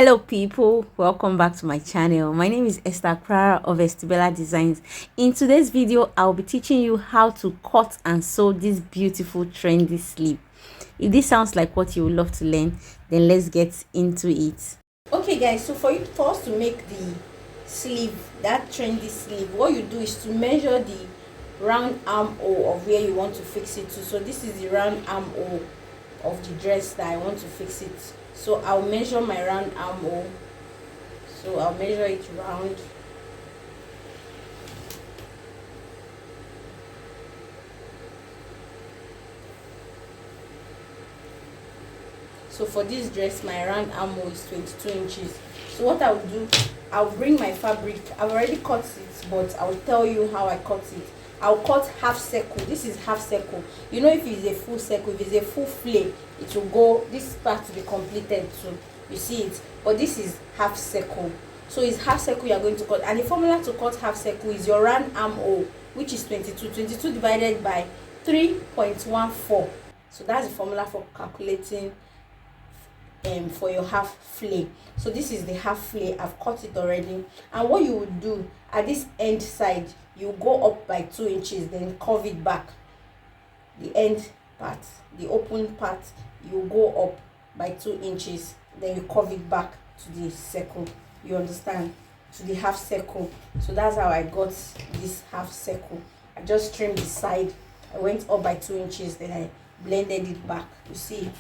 Hello people, welcome back to my channel. My name is Esther Clara of Estibella Designs. In today's video, I'll be teaching you how to cut and sew this beautiful trendy sleeve. If this sounds like what you would love to learn, then let's get into it. Okay guys, so for us to make the sleeve, that trendy sleeve, what you do is to measure the round armhole of where you want to fix it to. So this is the round armhole of the dress that I want to fix it. So I'll measure my round armhole. So I'll measure it round. So for this dress, my round armhole is 22 inches. So what I'll do, I'll bring my fabric. I've already cut it, but I'll tell you how I cut it. I'll cut half circle. This is half circle. You know, if it's a full circle, if it's a full flare, it will go, this part to be completed too. You see it, but this is half circle. So it's half circle you are going to cut, and the formula to cut half circle is your round armhole, which is 22 divided by 3.14. so that's the formula for calculating for your half flare. So this is the half flare. I've cut it already, and what you would do at this end side, you go up by 2 inches, then curve it back. The end part, the open part, you go up by 2 inches, then you curve it back to the circle. You understand? To the half circle. So that's how I got this half circle. I just trimmed the side. I went up by 2 inches, then I blended it back. You see it?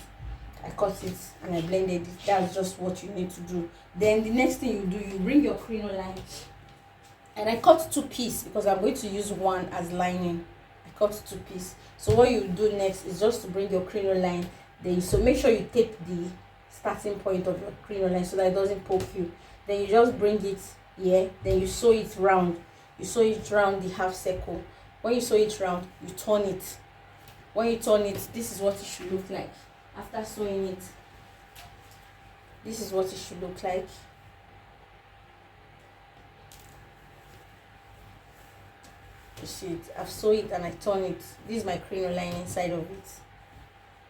I cut it and I blended it. That's just what you need to do. Then the next thing you do, you bring your crinoline, and I cut 2 pieces because I'm going to use one as lining. I cut 2 pieces. So what you do next is just to bring your crinoline. Then so make sure you tape the starting point of your crinoline so that it doesn't poke you. Then you just bring it here. Then you sew it round. You sew it round the half circle. When you sew it round, you turn it. When you turn it, this is what it should look like. After sewing it, this is what it should look like. You see it? I've sewn it and I turn it. This is my crinoline inside of it.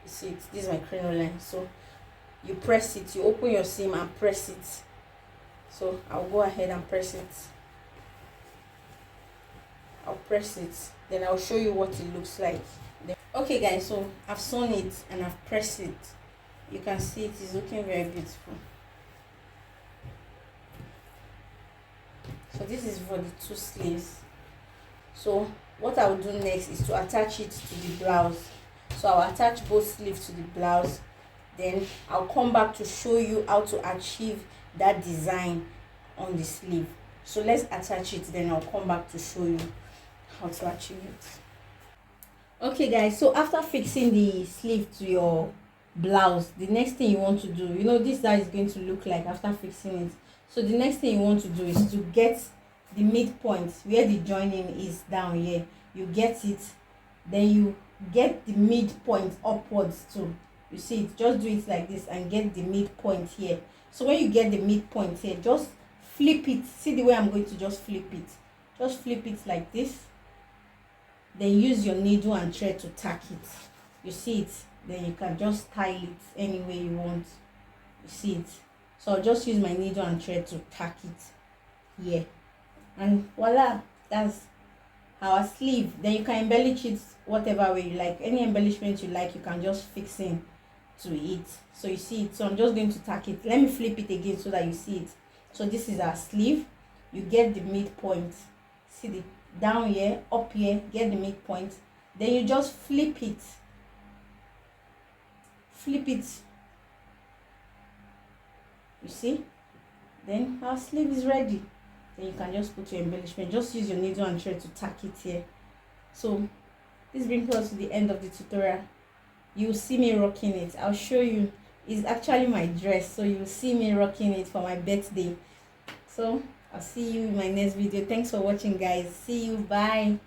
You see it? This is my crinoline. So you press it. You open your seam and press it. So I'll go ahead and press it. I'll press it. Then I'll show you what it looks like. Okay guys, so I've sewn it and I've pressed it. You can see it is looking very beautiful. So this is for the 2 sleeves. So what I will do next is to attach it to the blouse. So I'll attach both sleeves to the blouse. Then I'll come back to show you how to achieve that design on the sleeve. So let's attach it, then I'll come back to show you how to achieve it. Okay guys, so after fixing the sleeve to your blouse, the next thing you want to do, you know, this is going to look like after fixing it. So the next thing you want to do is to get the midpoint where the joining is down here. You get it, then you get the midpoint upwards too. You see it? Just do it like this and get the midpoint here. So when you get the midpoint here, just flip it. See the way I'm going to just flip it? Just flip it like this. Then use your needle and thread to tack it. You see it? Then you can just tie it any way you want. You see it? So I'll just use my needle and thread to tack it here. And voila, that's our sleeve. Then you can embellish it whatever way you like. Any embellishment you like, you can just fix in to it. So you see it? So I'm just going to tack it. Let me flip it again so that you see it. So this is our sleeve. You get the midpoint. See the down here, up here, get the midpoint. Then you just flip it. Flip it. You see? Then our sleeve is ready. Then you can just put your embellishment. Just use your needle and thread to tack it here. So this brings us to the end of the tutorial. You'll see me rocking it. I'll show you. It's actually my dress, so you'll see me rocking it for my birthday. So I'll see you in my next video. Thanks for watching guys. See you. Bye.